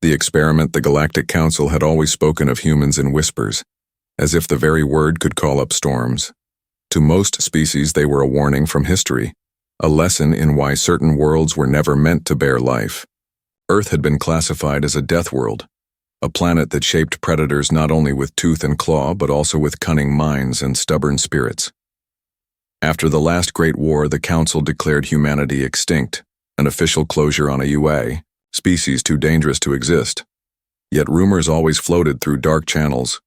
The experiment, the Galactic Council had always spoken of humans in whispers, as if the very word could call up storms. To most species, they were a warning from history, a lesson in why certain worlds were never meant to bear life. Earth had been classified as a death world, a planet that shaped predators not only with tooth and claw, but also with cunning minds and stubborn spirits. After the last Great War, the Council declared humanity extinct, an official closure on a UA, species too dangerous to exist. Yet rumors always floated through dark channels.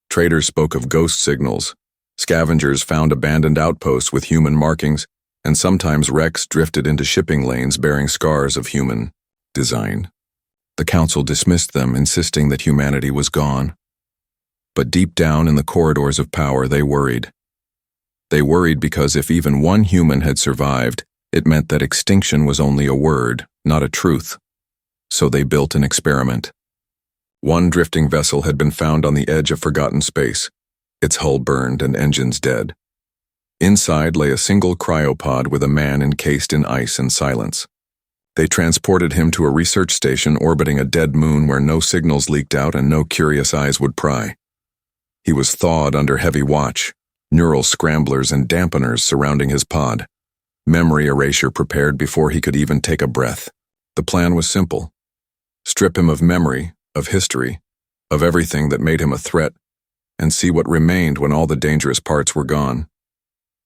Traders spoke of ghost signals, scavengers found abandoned outposts with human markings, and sometimes wrecks drifted into shipping lanes bearing scars of human design. The Council dismissed them, insisting that humanity was gone. But deep down in the corridors of power, they worried. They worried because if even one human had survived, it meant that extinction was only a word, not a truth. So they built an experiment. One drifting vessel had been found on the edge of forgotten space, its hull burned and engines dead. Inside lay a single cryopod with a man encased in ice and silence. They transported him to a research station orbiting a dead moon where no signals leaked out and no curious eyes would pry. He was thawed under heavy watch, neural scramblers and dampeners surrounding his pod, memory erasure prepared before he could even take a breath. The plan was simple. Strip him of memory, of history, of everything that made him a threat, and see what remained when all the dangerous parts were gone.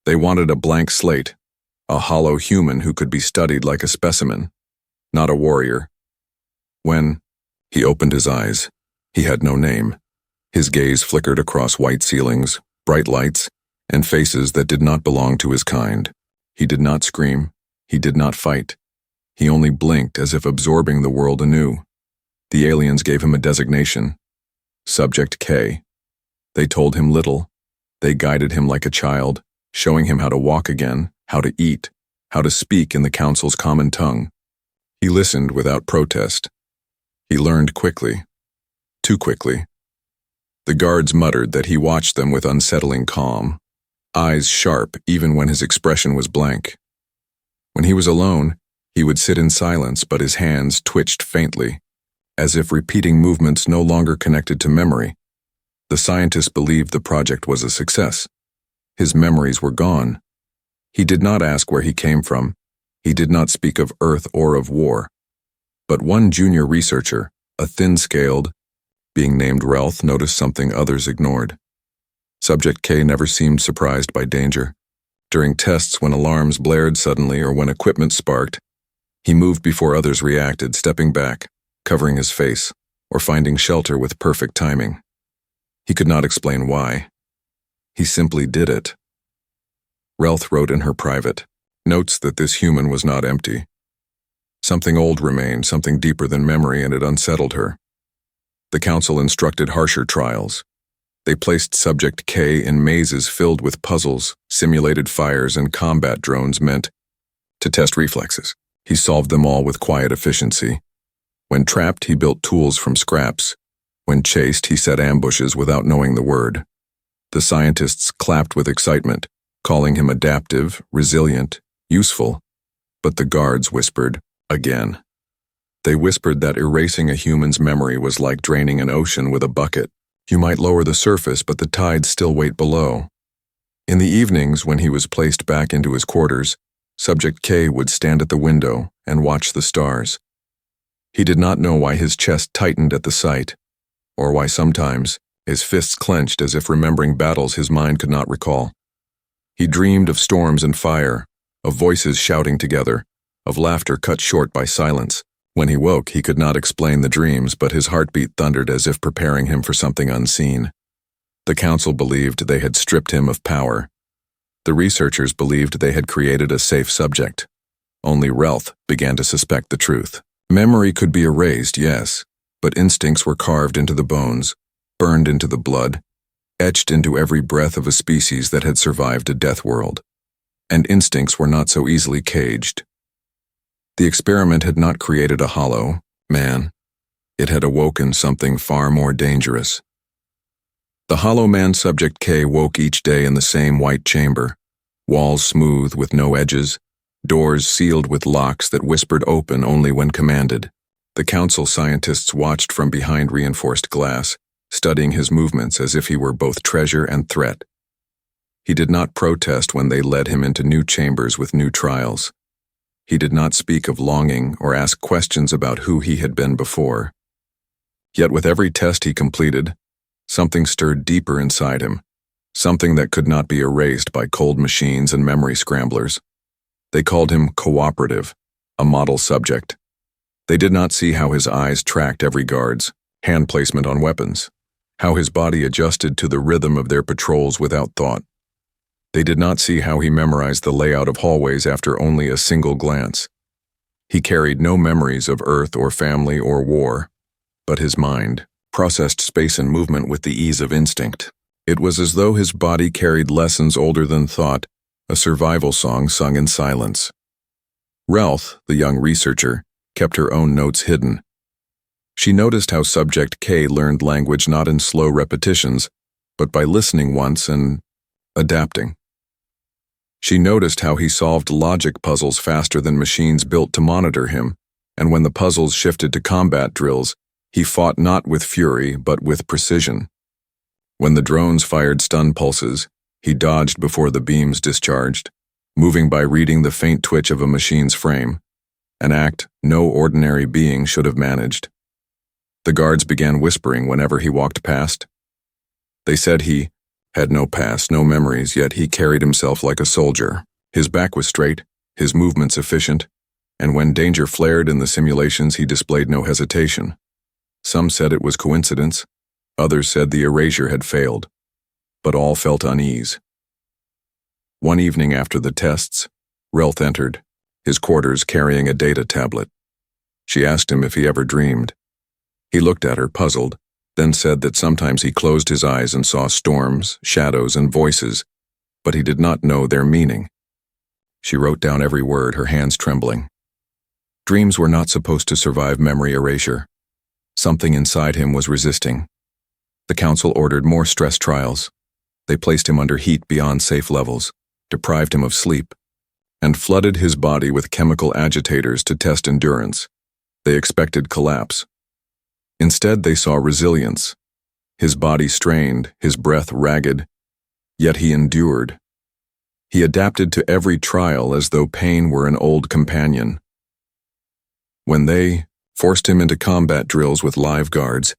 They wanted a blank slate, a hollow human who could be studied like a specimen, not a warrior. When he opened his eyes, he had no name. His gaze flickered across white ceilings, bright lights, and faces that did not belong to his kind. He did not scream. He did not fight. He only blinked as if absorbing the world anew. The aliens gave him a designation, Subject K. They told him little. They guided him like a child, showing him how to walk again, how to eat, how to speak in the Council's common tongue. He listened without protest. He learned quickly, too quickly. The guards muttered that he watched them with unsettling calm, eyes sharp even when his expression was blank. When he was alone, he would sit in silence, but his hands twitched faintly, as if repeating movements no longer connected to memory. The scientist believed the project was a success. His memories were gone. He did not ask where he came from. He did not speak of Earth or of war. But one junior researcher, a thin-scaled, being named Relth, noticed something others ignored. Subject K never seemed surprised by danger. During tests, when alarms blared suddenly or when equipment sparked, he moved before others reacted, stepping back, covering his face, or finding shelter with perfect timing. He could not explain why. He simply did it. Relth wrote in her private notes that this human was not empty. Something old remained, something deeper than memory, and it unsettled her. The Council instructed harsher trials. They placed Subject K in mazes filled with puzzles, simulated fires, and combat drones meant to test reflexes. He solved them all with quiet efficiency. When trapped, he built tools from scraps. When chased, he set ambushes without knowing the word. The scientists clapped with excitement, calling him adaptive, resilient, useful. But the guards whispered, again. They whispered that erasing a human's memory was like draining an ocean with a bucket. You might lower the surface, but the tides still wait below. In the evenings, when he was placed back into his quarters, Subject K would stand at the window and watch the stars. He did not know why his chest tightened at the sight, or why sometimes his fists clenched as if remembering battles his mind could not recall. He dreamed of storms and fire, of voices shouting together, of laughter cut short by silence. When he woke, he could not explain the dreams, but his heartbeat thundered as if preparing him for something unseen. The Council believed they had stripped him of power. The researchers believed they had created a safe subject. Only Relth began to suspect the truth. Memory could be erased, yes, but instincts were carved into the bones, burned into the blood, etched into every breath of a species that had survived a death world. And instincts were not so easily caged. The experiment had not created a hollow man. It had awoken something far more dangerous. The hollow man Subject K woke each day in the same white chamber, walls smooth with no edges, doors sealed with locks that whispered open only when commanded. The council scientists watched from behind reinforced glass, studying his movements as if he were both treasure and threat. He did not protest when they led him into new chambers with new trials. He did not speak of longing or ask questions about who he had been before. Yet with every test he completed, something stirred deeper inside him, something that could not be erased by cold machines and memory scramblers. They called him cooperative, a model subject. They did not see how his eyes tracked every guard's hand placement on weapons, how his body adjusted to the rhythm of their patrols without thought. They did not see how he memorized the layout of hallways after only a single glance. He carried no memories of Earth or family or war, but his mind processed space and movement with the ease of instinct. It was as though his body carried lessons older than thought, a survival song sung in silence. Relth, the young researcher, kept her own notes hidden. She noticed how Subject K learned language not in slow repetitions, but by listening once and adapting. She noticed how he solved logic puzzles faster than machines built to monitor him, and when the puzzles shifted to combat drills, he fought not with fury but with precision. When the drones fired stun pulses, he dodged before the beams discharged, moving by reading the faint twitch of a machine's frame, an act no ordinary being should have managed. The guards began whispering whenever he walked past. They said he had no past, no memories, yet he carried himself like a soldier. His back was straight, his movements efficient, and when danger flared in the simulations, he displayed no hesitation. Some said it was coincidence, others said the erasure had failed, but all felt unease. One evening after the tests, Relth entered, his quarters carrying a data tablet. She asked him if he ever dreamed. He looked at her, puzzled, then said that sometimes he closed his eyes and saw storms, shadows, and voices, but he did not know their meaning. She wrote down every word, her hands trembling. Dreams were not supposed to survive memory erasure. Something inside him was resisting. The council ordered more stress trials. They placed him under heat beyond safe levels, deprived him of sleep, and flooded his body with chemical agitators to test endurance. They expected collapse. Instead, they saw resilience. His body strained, his breath ragged, yet he endured. He adapted to every trial as though pain were an old companion. When they forced him into combat drills with live guards,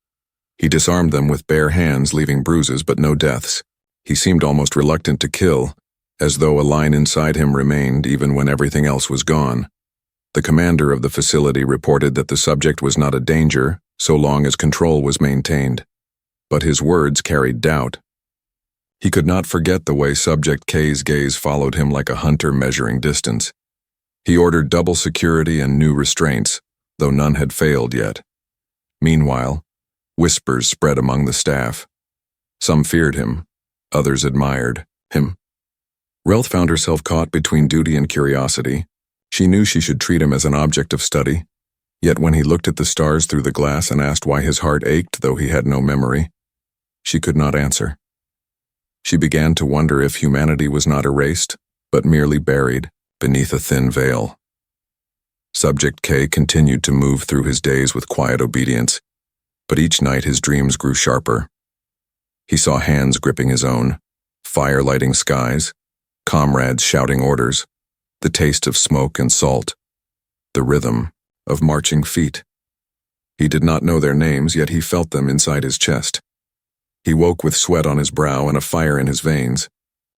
he disarmed them with bare hands, leaving bruises but no deaths. He seemed almost reluctant to kill, as though a line inside him remained even when everything else was gone. The commander of the facility reported that the subject was not a danger so long as control was maintained, but his words carried doubt. He could not forget the way Subject K's gaze followed him like a hunter measuring distance. He ordered double security and new restraints, though none had failed yet. Meanwhile, whispers spread among the staff. Some feared him, others admired him. Relth found herself caught between duty and curiosity. She knew she should treat him as an object of study, yet when he looked at the stars through the glass and asked why his heart ached though he had no memory, she could not answer. She began to wonder if humanity was not erased, but merely buried beneath a thin veil. Subject K continued to move through his days with quiet obedience, but each night his dreams grew sharper. He saw hands gripping his own, fire lighting skies, comrades shouting orders, the taste of smoke and salt, the rhythm of marching feet. He did not know their names, yet he felt them inside his chest. He woke with sweat on his brow and a fire in his veins.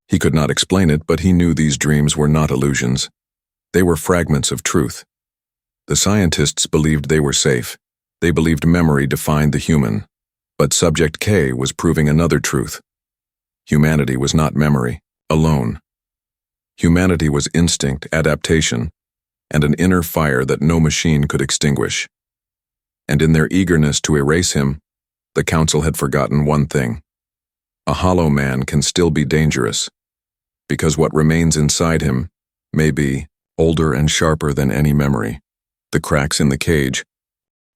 He could not explain it, but he knew these dreams were not illusions. They were fragments of truth. The scientists believed they were safe. They believed memory defined the human. But Subject K was proving another truth. Humanity was not memory alone. Humanity was instinct, adaptation, and an inner fire that no machine could extinguish. And in their eagerness to erase him, the council had forgotten one thing. A hollow man can still be dangerous, because what remains inside him may be older and sharper than any memory. The cracks in the cage.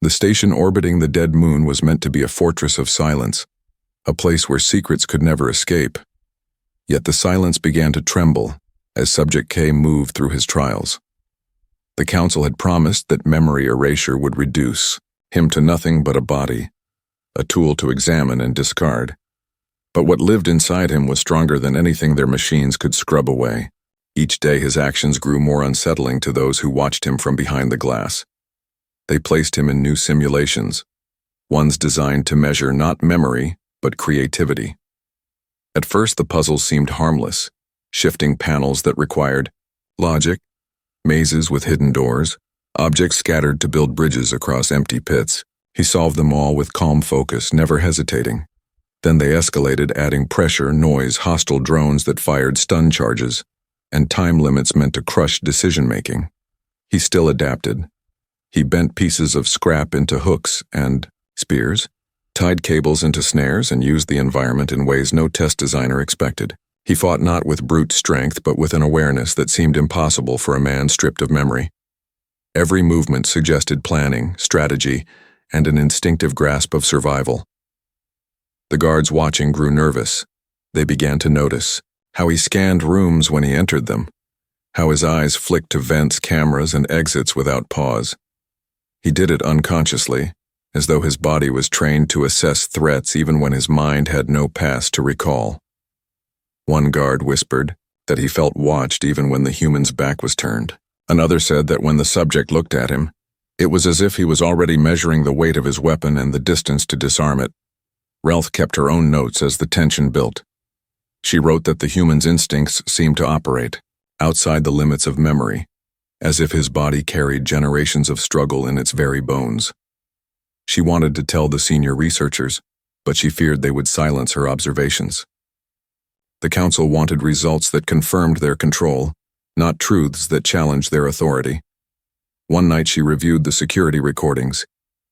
The station orbiting the dead moon was meant to be a fortress of silence, a place where secrets could never escape. Yet the silence began to tremble as Subject K moved through his trials. The council had promised that memory erasure would reduce him to nothing but a body, a tool to examine and discard. But what lived inside him was stronger than anything their machines could scrub away. Each day his actions grew more unsettling to those who watched him from behind the glass. They placed him in new simulations, ones designed to measure not memory, but creativity. At first the puzzles seemed harmless, shifting panels that required logic, mazes with hidden doors, objects scattered to build bridges across empty pits. He solved them all with calm focus, never hesitating. Then they escalated, adding pressure, noise, hostile drones that fired stun charges, and time limits meant to crush decision-making. He still adapted. He bent pieces of scrap into hooks and spears, tied cables into snares, and used the environment in ways no test designer expected. He fought not with brute strength, but with an awareness that seemed impossible for a man stripped of memory. Every movement suggested planning, strategy, and an instinctive grasp of survival. The guards watching grew nervous. They began to notice how he scanned rooms when he entered them, how his eyes flicked to vents, cameras, and exits without pause. He did it unconsciously, as though his body was trained to assess threats even when his mind had no past to recall. One guard whispered that he felt watched even when the human's back was turned. Another said that when the subject looked at him, it was as if he was already measuring the weight of his weapon and the distance to disarm it. Relth kept her own notes as the tension built. She wrote that the human's instincts seemed to operate outside the limits of memory, as if his body carried generations of struggle in its very bones. She wanted to tell the senior researchers, but she feared they would silence her observations. The council wanted results that confirmed their control, not truths that challenged their authority. One night she reviewed the security recordings.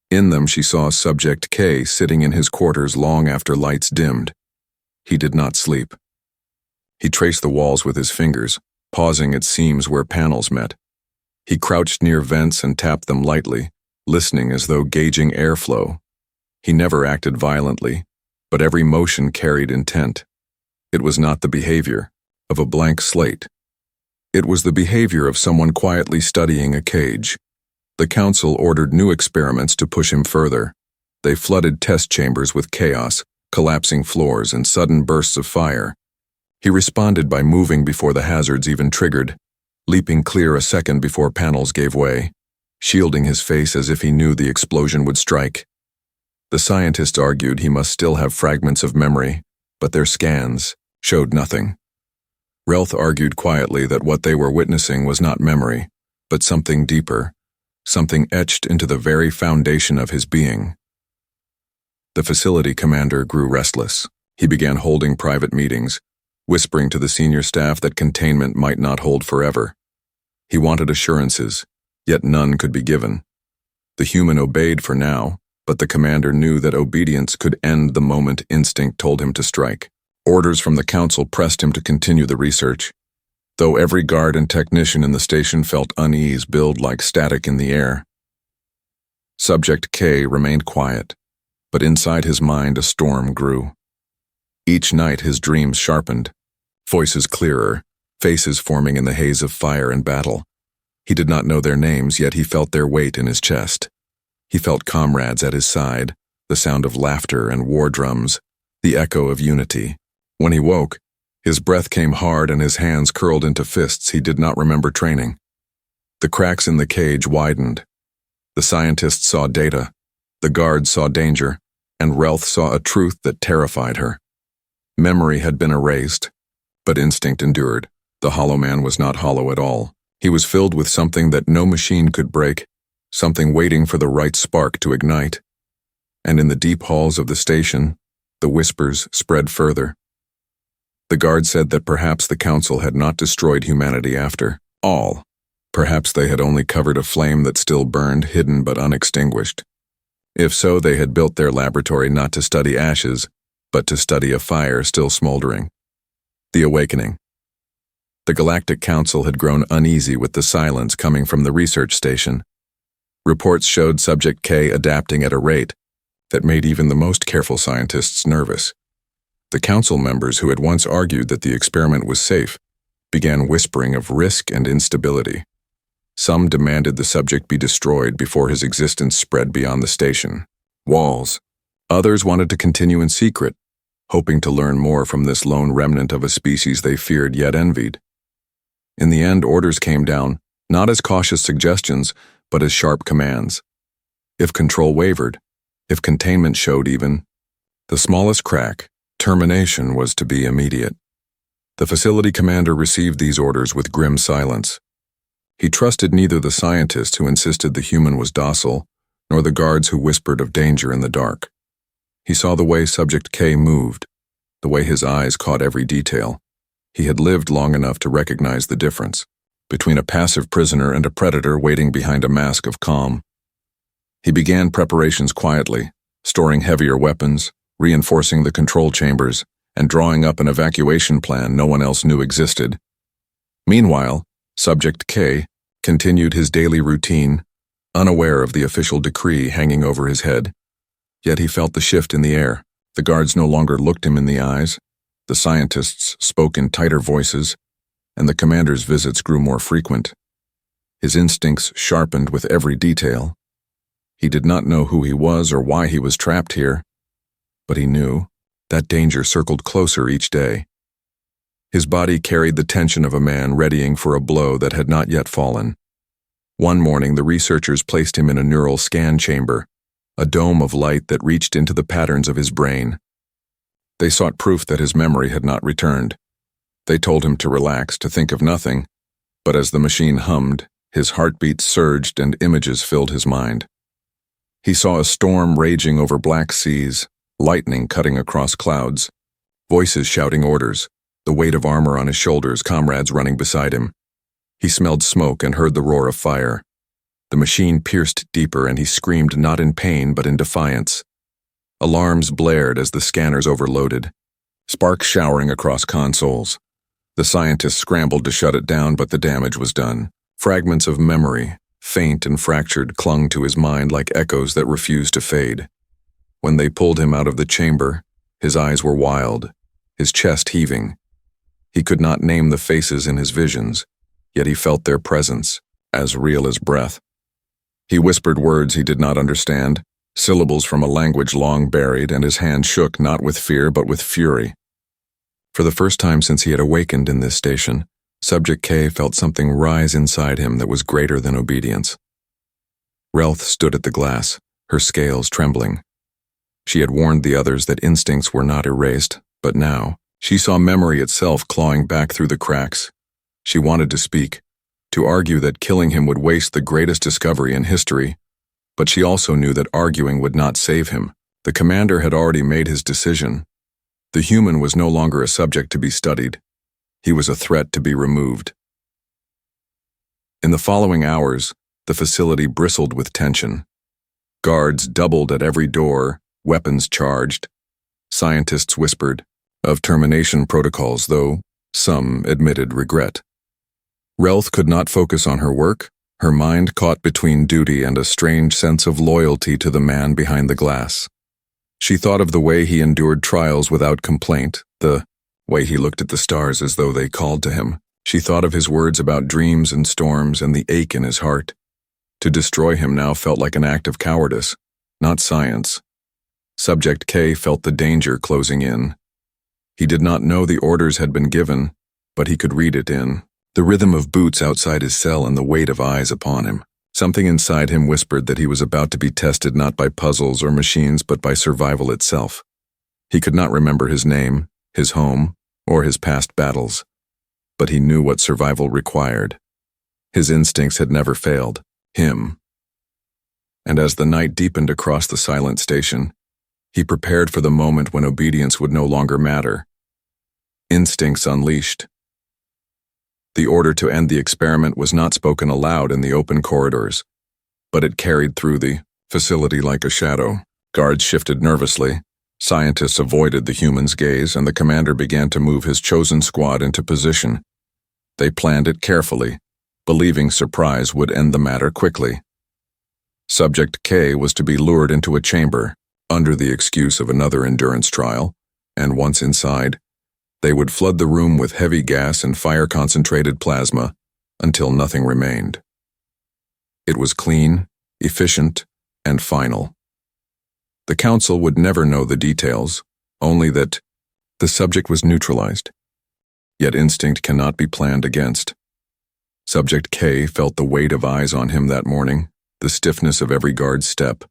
In them she saw Subject K sitting in his quarters long after lights dimmed. He did not sleep. He traced the walls with his fingers, pausing at seams where panels met. He crouched near vents and tapped them lightly, listening as though gauging airflow. He never acted violently, but every motion carried intent. It was not the behavior of a blank slate. It was the behavior of someone quietly studying a cage. The council ordered new experiments to push him further. They flooded test chambers with chaos, collapsing floors, and sudden bursts of fire. He responded by moving before the hazards even triggered, leaping clear a second before panels gave way, shielding his face as if he knew the explosion would strike. The scientists argued he must still have fragments of memory, but their scans showed nothing. Relth argued quietly that what they were witnessing was not memory, but something deeper, something etched into the very foundation of his being. The facility commander grew restless. He began holding private meetings, whispering to the senior staff that containment might not hold forever. He wanted assurances, yet none could be given. The human obeyed for now, but the commander knew that obedience could end the moment instinct told him to strike. Orders from the council pressed him to continue the research. Though every guard and technician in the station felt unease build like static in the air. Subject K remained quiet, but inside his mind a storm grew. Each night his dreams sharpened, voices clearer, faces forming in the haze of fire and battle. He did not know their names, yet he felt their weight in his chest. He felt comrades at his side, the sound of laughter and war drums, the echo of unity. When he woke, his breath came hard and his hands curled into fists he did not remember training. The cracks in the cage widened. The scientists saw data, the guards saw danger, and Relth saw a truth that terrified her. Memory had been erased, but instinct endured. The hollow man was not hollow at all. He was filled with something that no machine could break, something waiting for the right spark to ignite. And in the deep halls of the station, the whispers spread further. The guard said that perhaps the council had not destroyed humanity after all. Perhaps they had only covered a flame that still burned, hidden but unextinguished. If so, they had built their laboratory not to study ashes, but to study a fire still smoldering. The awakening. The Galactic Council had grown uneasy with the silence coming from the research station. Reports showed Subject K adapting at a rate that made even the most careful scientists nervous. The council members who had once argued that the experiment was safe began whispering of risk and instability. Some demanded the subject be destroyed before his existence spread beyond the station walls. Others wanted to continue in secret, hoping to learn more from this lone remnant of a species they feared yet envied. In the end, orders came down, not as cautious suggestions, but as sharp commands. If control wavered, if containment showed even the smallest crack, termination was to be immediate. The facility commander received these orders with grim silence. He trusted neither the scientists who insisted the human was docile, nor the guards who whispered of danger in the dark. He saw the way Subject K moved, the way his eyes caught every detail. He had lived long enough to recognize the difference between a passive prisoner and a predator waiting behind a mask of calm. He began preparations quietly, storing heavier weapons, reinforcing the control chambers, and drawing up an evacuation plan no one else knew existed. Meanwhile, Subject K continued his daily routine, unaware of the official decree hanging over his head. Yet he felt the shift in the air. The guards no longer looked him in the eyes. The scientists spoke in tighter voices, and the commander's visits grew more frequent. His instincts sharpened with every detail. He did not know who he was or why he was trapped here, but he knew that danger circled closer each day. His body carried the tension of a man readying for a blow that had not yet fallen. One morning, the researchers placed him in a neural scan chamber, a dome of light that reached into the patterns of his brain. They sought proof that his memory had not returned. They told him to relax, to think of nothing, but as the machine hummed, his heartbeat surged and images filled his mind. He saw a storm raging over black seas, lightning cutting across clouds, voices shouting orders, the weight of armor on his shoulders, comrades running beside him. He smelled smoke and heard the roar of fire. The machine pierced deeper and he screamed not in pain but in defiance. Alarms blared as the scanners overloaded, sparks showering across consoles. The scientists scrambled to shut it down, but the damage was done. Fragments of memory, faint and fractured, clung to his mind like echoes that refused to fade. When they pulled him out of the chamber, his eyes were wild, his chest heaving. He could not name the faces in his visions, yet he felt their presence, as real as breath. He whispered words he did not understand, syllables from a language long buried, and his hand shook not with fear but with fury. For the first time since he had awakened in this station, Subject K felt something rise inside him that was greater than obedience. Relth stood at the glass, her scales trembling. She had warned the others that instincts were not erased, but now she saw memory itself clawing back through the cracks. She wanted to speak, to argue that killing him would waste the greatest discovery in history, but she also knew that arguing would not save him. The commander had already made his decision. The human was no longer a subject to be studied. He was a threat to be removed. In the following hours, the facility bristled with tension. Guards doubled at every door, weapons charged. Scientists whispered of termination protocols, though some admitted regret. Relth could not focus on her work, her mind caught between duty and a strange sense of loyalty to the man behind the glass. She thought of the way he endured trials without complaint, the way he looked at the stars as though they called to him. She thought of his words about dreams and storms and the ache in his heart. To destroy him now felt like an act of cowardice, not science. Subject K felt the danger closing in. He did not know the orders had been given, but he could read it in the rhythm of boots outside his cell and the weight of eyes upon him. Something inside him whispered that he was about to be tested not by puzzles or machines but by survival itself. He could not remember his name, his home, or his past battles, but he knew what survival required. His instincts had never failed him. And as the night deepened across the silent station, he prepared for the moment when obedience would no longer matter. Instincts unleashed. The order to end the experiment was not spoken aloud in the open corridors, but it carried through the facility like a shadow. Guards shifted nervously, scientists avoided the human's gaze, and the commander began to move his chosen squad into position. They planned it carefully, believing surprise would end the matter quickly. Subject K was to be lured into a chamber, under the excuse of another endurance trial, and once inside, they would flood the room with heavy gas and fire-concentrated plasma until nothing remained. It was clean, efficient, and final. The council would never know the details, only that the subject was neutralized. Yet instinct cannot be planned against. Subject K felt the weight of eyes on him that morning, the stiffness of every guard's step,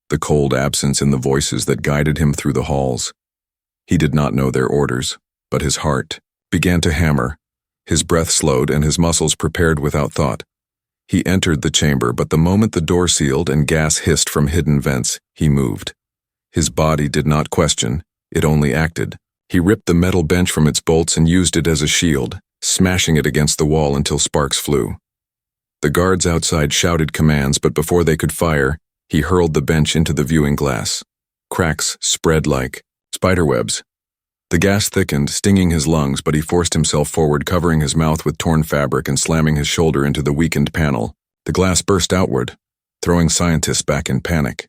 the cold absence in the voices that guided him through the halls. He did not know their orders, but his heart began to hammer. His breath slowed and his muscles prepared without thought. He entered the chamber, but the moment the door sealed and gas hissed from hidden vents, he moved. His body did not question, it only acted. He ripped the metal bench from its bolts and used it as a shield, smashing it against the wall until sparks flew. The guards outside shouted commands, but before they could fire, he hurled the bench into the viewing glass. Cracks spread like spiderwebs. The gas thickened, stinging his lungs, but he forced himself forward, covering his mouth with torn fabric and slamming his shoulder into the weakened panel. The glass burst outward, throwing scientists back in panic.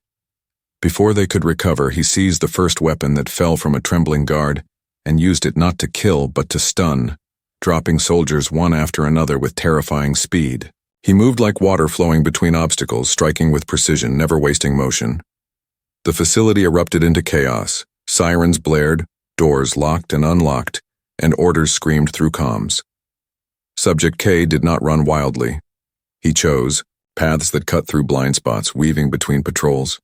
Before they could recover, he seized the first weapon that fell from a trembling guard and used it not to kill but to stun, dropping soldiers one after another with terrifying speed. He moved like water flowing between obstacles, striking with precision, never wasting motion. The facility erupted into chaos. Sirens blared, doors locked and unlocked, and orders screamed through comms. Subject K did not run wildly. He chose paths that cut through blind spots, weaving between patrols,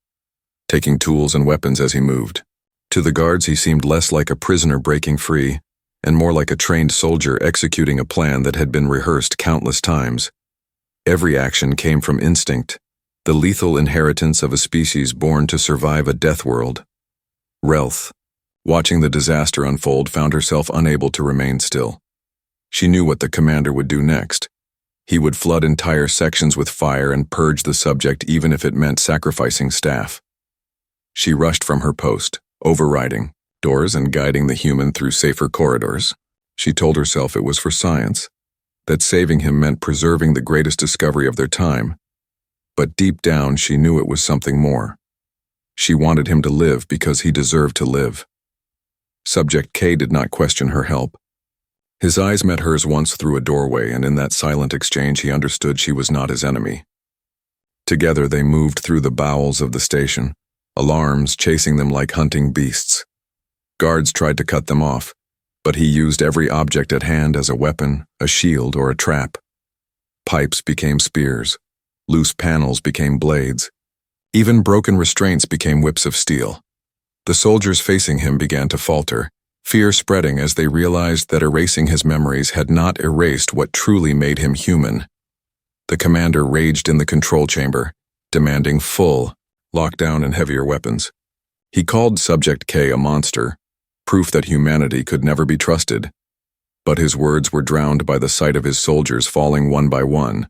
taking tools and weapons as he moved. To the guards, he seemed less like a prisoner breaking free, and more like a trained soldier executing a plan that had been rehearsed countless times. Every action came from instinct, the lethal inheritance of a species born to survive a death world. Relth, watching the disaster unfold, found herself unable to remain still. She knew what the commander would do next. He would flood entire sections with fire and purge the subject, even if it meant sacrificing staff. She rushed from her post, overriding doors and guiding the human through safer corridors. She told herself it was for science, that saving him meant preserving the greatest discovery of their time. But deep down, she knew it was something more. She wanted him to live because he deserved to live. Subject K did not question her help. His eyes met hers once through a doorway, and in that silent exchange he understood she was not his enemy. Together they moved through the bowels of the station, alarms chasing them like hunting beasts. Guards tried to cut them off, but he used every object at hand as a weapon, a shield, or a trap. Pipes became spears. Loose panels became blades. Even broken restraints became whips of steel. The soldiers facing him began to falter, fear spreading as they realized that erasing his memories had not erased what truly made him human. The commander raged in the control chamber, demanding full lockdown and heavier weapons. He called Subject K a monster, proof that humanity could never be trusted. But his words were drowned by the sight of his soldiers falling one by one.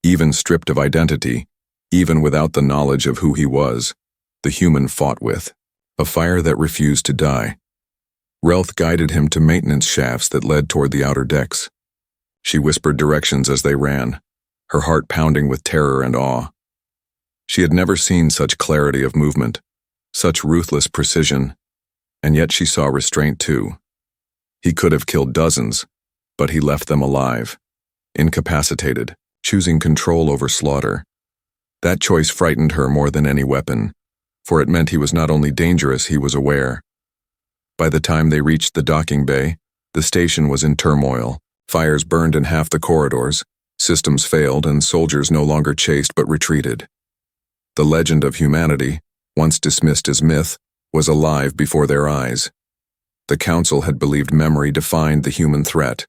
Even stripped of identity, even without the knowledge of who he was, the human fought with a fire that refused to die. Relth guided him to maintenance shafts that led toward the outer decks. She whispered directions as they ran, her heart pounding with terror and awe. She had never seen such clarity of movement, such ruthless precision, and yet she saw restraint too. He could have killed dozens, but he left them alive, incapacitated, choosing control over slaughter. That choice frightened her more than any weapon, for it meant he was not only dangerous, he was aware. By the time they reached the docking bay, the station was in turmoil. Fires burned in half the corridors, systems failed, and soldiers no longer chased but retreated. The legend of humanity, once dismissed as myth, was alive before their eyes. The council had believed memory defined the human threat,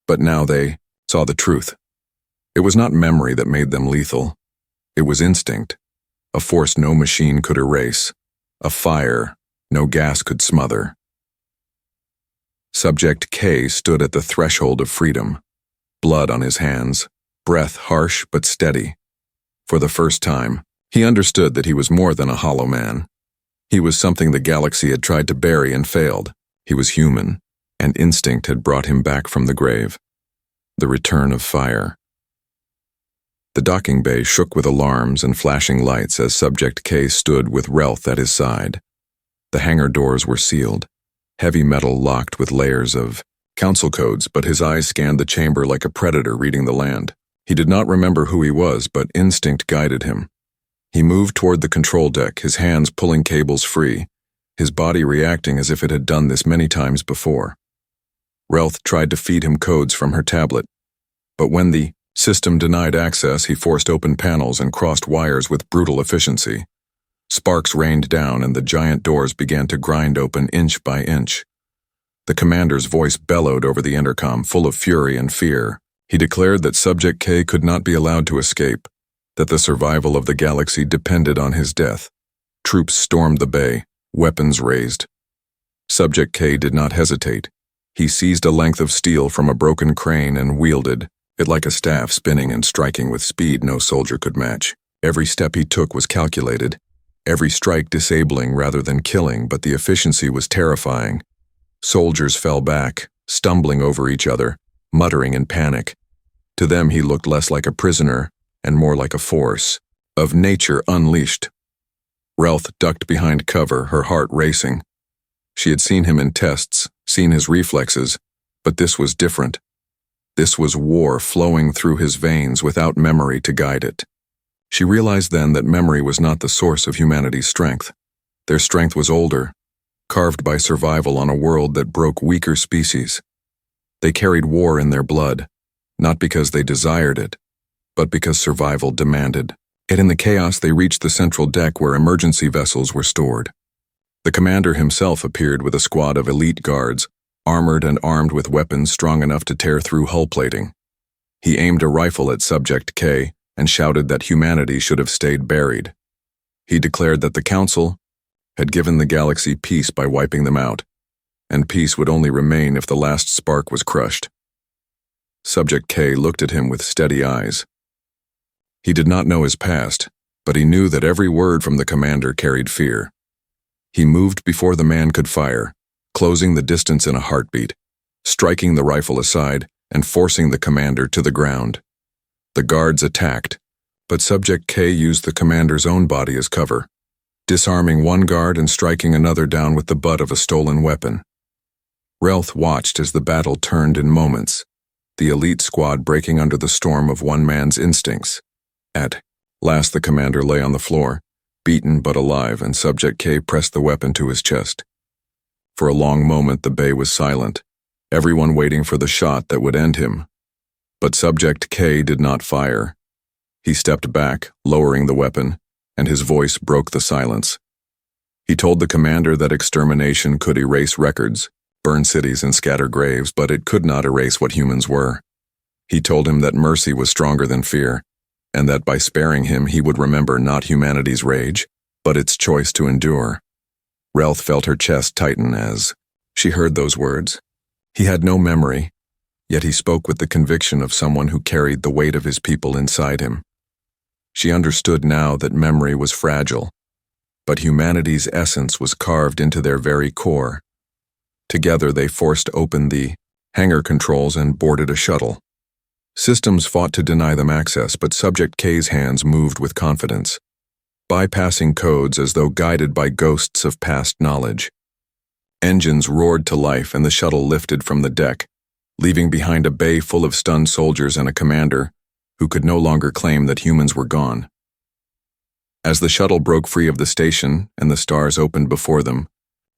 but now they saw the truth. It was not memory that made them lethal. It was instinct, a force no machine could erase, a fire no gas could smother. Subject K stood at the threshold of freedom, blood on his hands, breath harsh but steady. For the first time, he understood that he was more than a hollow man. He was something the galaxy had tried to bury and failed. He was human, and instinct had brought him back from the grave. The return of fire. The docking bay shook with alarms and flashing lights as Subject K stood with Relth at his side. The hangar doors were sealed, heavy metal locked with layers of council codes, but his eyes scanned the chamber like a predator reading the land. He did not remember who he was, but instinct guided him. He moved toward the control deck, his hands pulling cables free, his body reacting as if it had done this many times before. Relth tried to feed him codes from her tablet, but when the system denied access, he forced open panels and crossed wires with brutal efficiency. Sparks rained down and the giant doors began to grind open inch by inch. The commander's voice bellowed over the intercom, full of fury and fear. He declared that Subject K could not be allowed to escape, that the survival of the galaxy depended on his death. Troops stormed the bay, weapons raised. Subject K did not hesitate. He seized a length of steel from a broken crane and wielded it like a staff, spinning and striking with speed no soldier could match. Every step he took was calculated, every strike disabling rather than killing, but the efficiency was terrifying. Soldiers fell back, stumbling over each other, muttering in panic. To them he looked less like a prisoner and more like a force of nature unleashed. Relth ducked behind cover, her heart racing. She had seen him in tests, seen his reflexes, but this was different. This was war flowing through his veins without memory to guide it. She realized then that memory was not the source of humanity's strength. Their strength was older, carved by survival on a world that broke weaker species. They carried war in their blood, not because they desired it, but because survival demanded. Yet in the chaos they reached the central deck where emergency vessels were stored. The commander himself appeared with a squad of elite guards, armored and armed with weapons strong enough to tear through hull plating. He aimed a rifle at Subject K and shouted that humanity should have stayed buried. He declared that the Council had given the galaxy peace by wiping them out, and peace would only remain if the last spark was crushed. Subject K looked at him with steady eyes. He did not know his past, but he knew that every word from the commander carried fear. He moved before the man could fire, closing the distance in a heartbeat, striking the rifle aside and forcing the commander to the ground. The guards attacked, but Subject K used the commander's own body as cover, disarming one guard and striking another down with the butt of a stolen weapon. Relth watched as the battle turned in moments, the elite squad breaking under the storm of one man's instincts. At last the commander lay on the floor, beaten but alive, and Subject K pressed the weapon to his chest. For a long moment the bay was silent, everyone waiting for the shot that would end him. But Subject K did not fire. He stepped back, lowering the weapon, and his voice broke the silence. He told the commander that extermination could erase records, burn cities and scatter graves, but it could not erase what humans were. He told him that mercy was stronger than fear, and that by sparing him he would remember not humanity's rage, but its choice to endure. Relth felt her chest tighten as she heard those words. He had no memory, yet he spoke with the conviction of someone who carried the weight of his people inside him. She understood now that memory was fragile, but humanity's essence was carved into their very core. Together they forced open the hangar controls and boarded a shuttle. Systems fought to deny them access, but Subject K's hands moved with confidence, bypassing codes as though guided by ghosts of past knowledge. Engines roared to life and the shuttle lifted from the deck, leaving behind a bay full of stunned soldiers and a commander who could no longer claim that humans were gone. As the shuttle broke free of the station and the stars opened before them,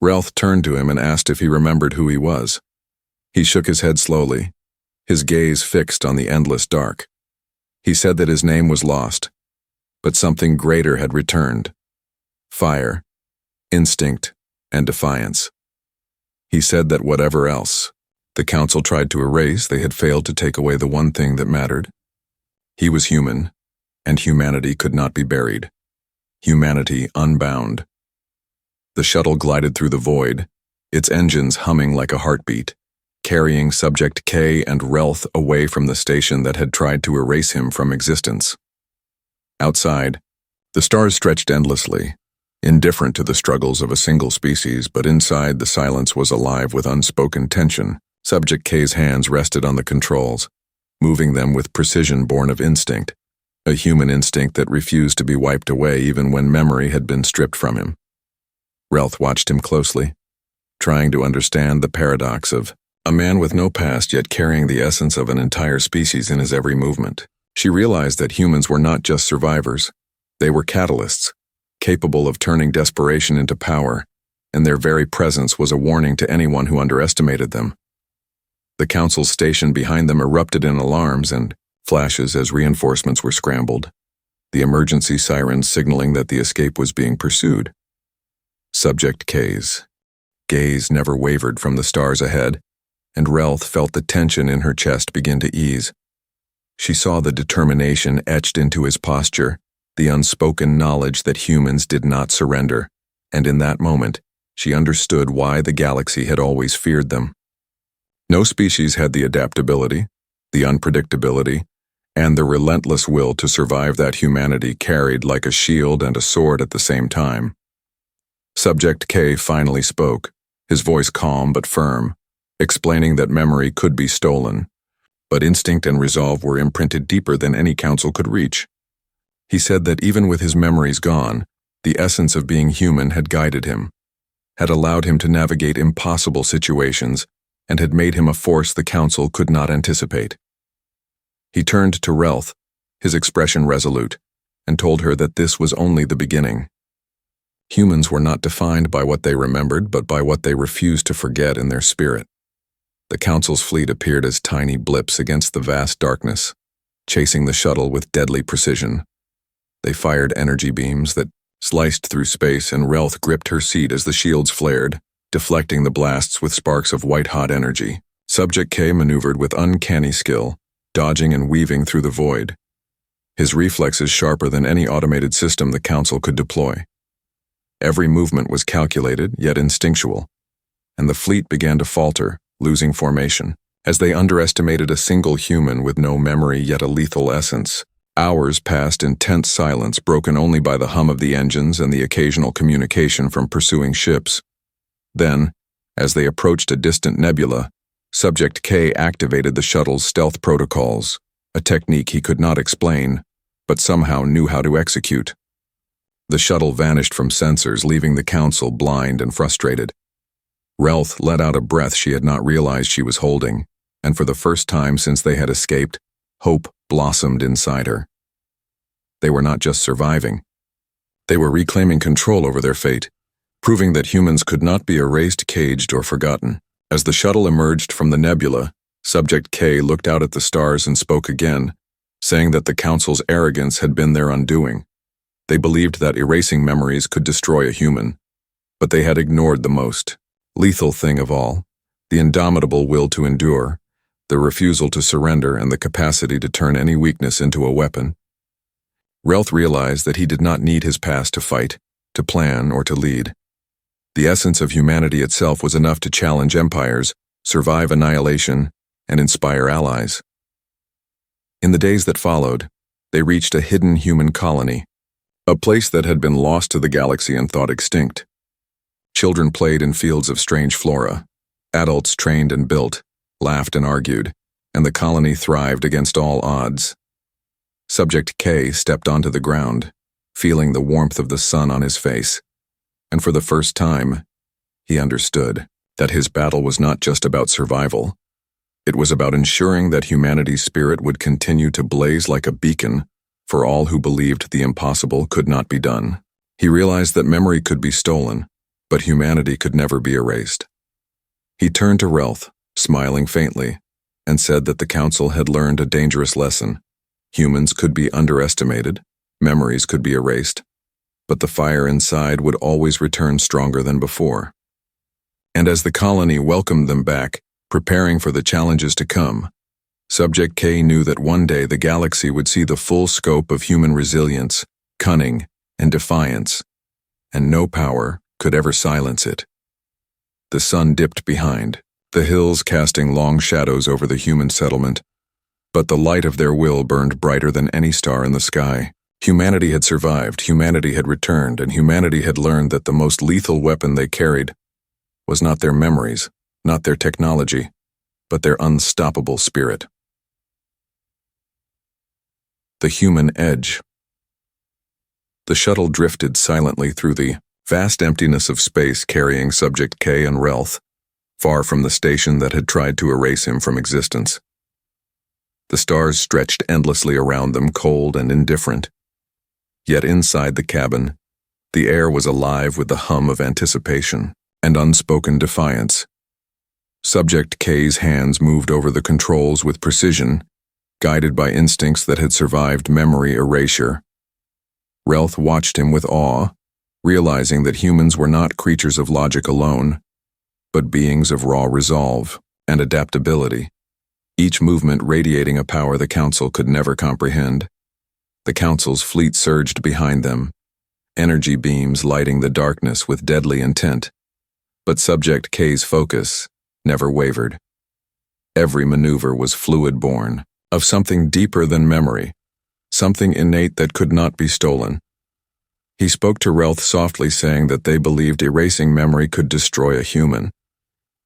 Relth turned to him and asked if he remembered who he was. He shook his head slowly, his gaze fixed on the endless dark. He said that his name was lost, but something greater had returned: fire, instinct, and defiance. He said that whatever else the Council tried to erase, they had failed to take away the one thing that mattered. He was human, and humanity could not be buried. Humanity unbound. The shuttle glided through the void, its engines humming like a heartbeat, carrying Subject K and Relth away from the station that had tried to erase him from existence. Outside, the stars stretched endlessly, indifferent to the struggles of a single species, but inside the silence was alive with unspoken tension. Subject K's hands rested on the controls, moving them with precision born of instinct, a human instinct that refused to be wiped away even when memory had been stripped from him. Relth watched him closely, trying to understand the paradox of a man with no past yet carrying the essence of an entire species in his every movement. She realized that humans were not just survivors. They were catalysts, capable of turning desperation into power, and their very presence was a warning to anyone who underestimated them. The council's station behind them erupted in alarms and flashes as reinforcements were scrambled, the emergency sirens signaling that the escape was being pursued. Subject K's gaze never wavered from the stars ahead, and Relth felt the tension in her chest begin to ease. She saw the determination etched into his posture, the unspoken knowledge that humans did not surrender, and in that moment, she understood why the galaxy had always feared them. No species had the adaptability, the unpredictability, and the relentless will to survive that humanity carried like a shield and a sword at the same time. Subject K finally spoke, his voice calm but firm, explaining that memory could be stolen, but instinct and resolve were imprinted deeper than any council could reach. He said that even with his memories gone, the essence of being human had guided him, had allowed him to navigate impossible situations, and had made him a force the council could not anticipate. He turned to Relth, his expression resolute, and told her that this was only the beginning. Humans were not defined by what they remembered, but by what they refused to forget in their spirit. The council's fleet appeared as tiny blips against the vast darkness, chasing the shuttle with deadly precision. They fired energy beams that sliced through space, and Relth gripped her seat as the shields flared, deflecting the blasts with sparks of white-hot energy. Subject K maneuvered with uncanny skill, dodging and weaving through the void, his reflexes sharper than any automated system the council could deploy. Every movement was calculated, yet instinctual, and the fleet began to falter, losing formation, as they underestimated a single human with no memory yet a lethal essence. Hours passed in tense silence, broken only by the hum of the engines and the occasional communication from pursuing ships. Then, as they approached a distant nebula, Subject K activated the shuttle's stealth protocols, a technique he could not explain, but somehow knew how to execute. The shuttle vanished from sensors, leaving the council blind and frustrated. Relth let out a breath she had not realized she was holding, and for the first time since they had escaped, hope blossomed inside her. They were not just surviving. They were reclaiming control over their fate, proving that humans could not be erased, caged, or forgotten. As the shuttle emerged from the nebula, Subject K looked out at the stars and spoke again, saying that the council's arrogance had been their undoing. They believed that erasing memories could destroy a human, but they had ignored the most lethal thing of all, the indomitable will to endure, the refusal to surrender, and the capacity to turn any weakness into a weapon. Relth realized that he did not need his past to fight, to plan, or to lead. The essence of humanity itself was enough to challenge empires, survive annihilation, and inspire allies. In the days that followed, they reached a hidden human colony, a place that had been lost to the galaxy and thought extinct. Children played in fields of strange flora. Adults trained and built, laughed and argued, and the colony thrived against all odds. Subject K stepped onto the ground, feeling the warmth of the sun on his face, and for the first time, he understood that his battle was not just about survival. It was about ensuring that humanity's spirit would continue to blaze like a beacon for all who believed the impossible could not be done. He realized that memory could be stolen, but humanity could never be erased. He turned to Relth, smiling faintly, and said that the council had learned a dangerous lesson. Humans could be underestimated, memories could be erased, but the fire inside would always return stronger than before. And as the colony welcomed them back, preparing for the challenges to come, Subject K knew that one day the galaxy would see the full scope of human resilience, cunning, and defiance, and no power could ever silence it. The sun dipped behind, the hills casting long shadows over the human settlement, but the light of their will burned brighter than any star in the sky. Humanity had survived, humanity had returned, and humanity had learned that the most lethal weapon they carried was not their memories, not their technology, but their unstoppable spirit. The human edge. The shuttle drifted silently through the vast emptiness of space, carrying Subject K and Relth, far from the station that had tried to erase him from existence. The stars stretched endlessly around them, cold and indifferent. Yet inside the cabin, the air was alive with the hum of anticipation and unspoken defiance. Subject K's hands moved over the controls with precision, guided by instincts that had survived memory erasure. Relth watched him with awe, realizing that humans were not creatures of logic alone, but beings of raw resolve and adaptability, each movement radiating a power the Council could never comprehend. The Council's fleet surged behind them, energy beams lighting the darkness with deadly intent, but Subject K's focus never wavered. Every maneuver was fluid-born, of something deeper than memory, something innate that could not be stolen. He spoke to Relth softly, saying that they believed erasing memory could destroy a human,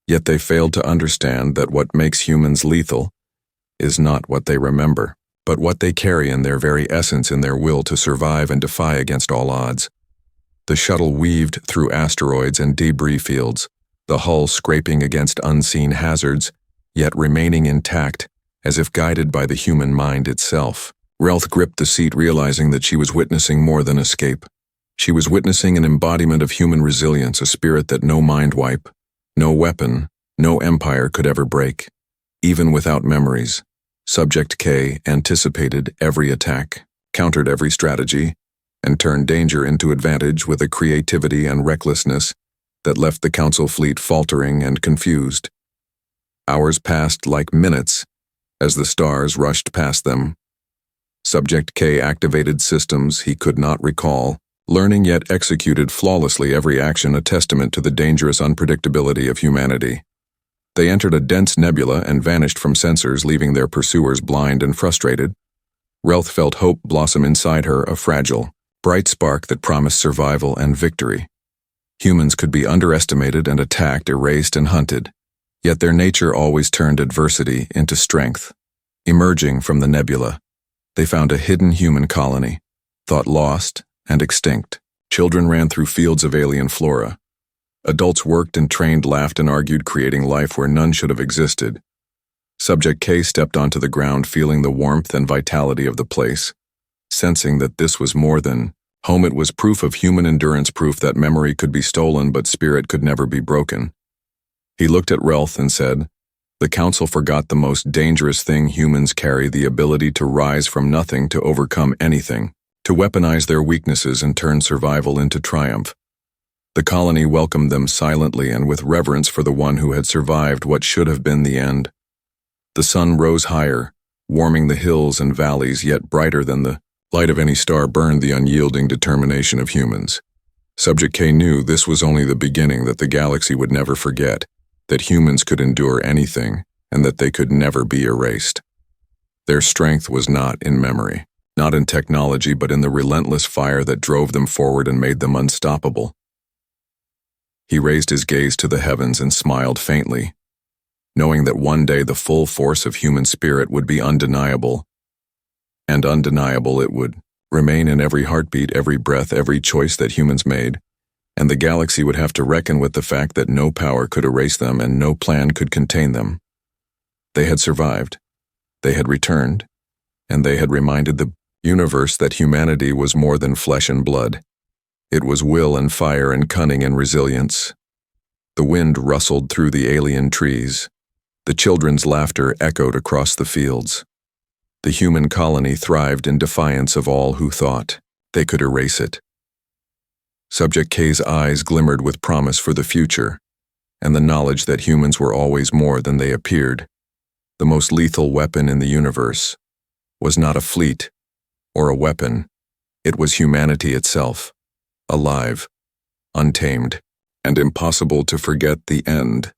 yet they failed to understand that what makes humans lethal is not what they remember, but what they carry in their very essence, in their will to survive and defy against all odds. The shuttle weaved through asteroids and debris fields, the hull scraping against unseen hazards, yet remaining intact, as if guided by the human mind itself. Relth gripped the seat, realizing that she was witnessing more than escape. She was witnessing an embodiment of human resilience, a spirit that no mind wipe, no weapon, no empire could ever break. Even without memories, Subject K anticipated every attack, countered every strategy, and turned danger into advantage with a creativity and recklessness that left the Council fleet faltering and confused. Hours passed like minutes as the stars rushed past them. Subject K activated systems he could not recall, learning yet executed flawlessly every action, a testament to the dangerous unpredictability of humanity. They entered a dense nebula and vanished from sensors, leaving their pursuers blind and frustrated. Relth felt hope blossom inside her, a fragile, bright spark that promised survival and victory. Humans could be underestimated and attacked, erased and hunted, yet their nature always turned adversity into strength. Emerging from the nebula, they found a hidden human colony, thought lost and extinct. Children ran through fields of alien flora. Adults worked and trained, laughed and argued, creating life where none should have existed. Subject K stepped onto the ground, feeling the warmth and vitality of the place, sensing that this was more than home. It was proof of human endurance, proof that memory could be stolen but spirit could never be broken. He looked at Relth and said, "The Council forgot the most dangerous thing humans carry, the ability to rise from nothing, to overcome anything, to weaponize their weaknesses and turn survival into triumph." The colony welcomed them silently and with reverence for the one who had survived what should have been the end. The sun rose higher, warming the hills and valleys, yet brighter than the light of any star burned the unyielding determination of humans. Subject K knew this was only the beginning, that the galaxy would never forget, that humans could endure anything, and that they could never be erased. Their strength was not in memory, not in technology, but in the relentless fire that drove them forward and made them unstoppable. He raised his gaze to the heavens and smiled faintly, knowing that one day the full force of human spirit would be undeniable, and undeniable it would remain in every heartbeat, every breath, every choice that humans made, and the galaxy would have to reckon with the fact that no power could erase them and no plan could contain them. They had survived, they had returned, and they had reminded the universe that humanity was more than flesh and blood. It was will and fire and cunning and resilience. The wind rustled through the alien trees. The children's laughter echoed across the fields. The human colony thrived in defiance of all who thought they could erase it. Subject K's eyes glimmered with promise for the future, and the knowledge that humans were always more than they appeared. The most lethal weapon in the universe was not a fleet or a weapon. It was humanity itself. Alive, untamed, and impossible to forget. The end.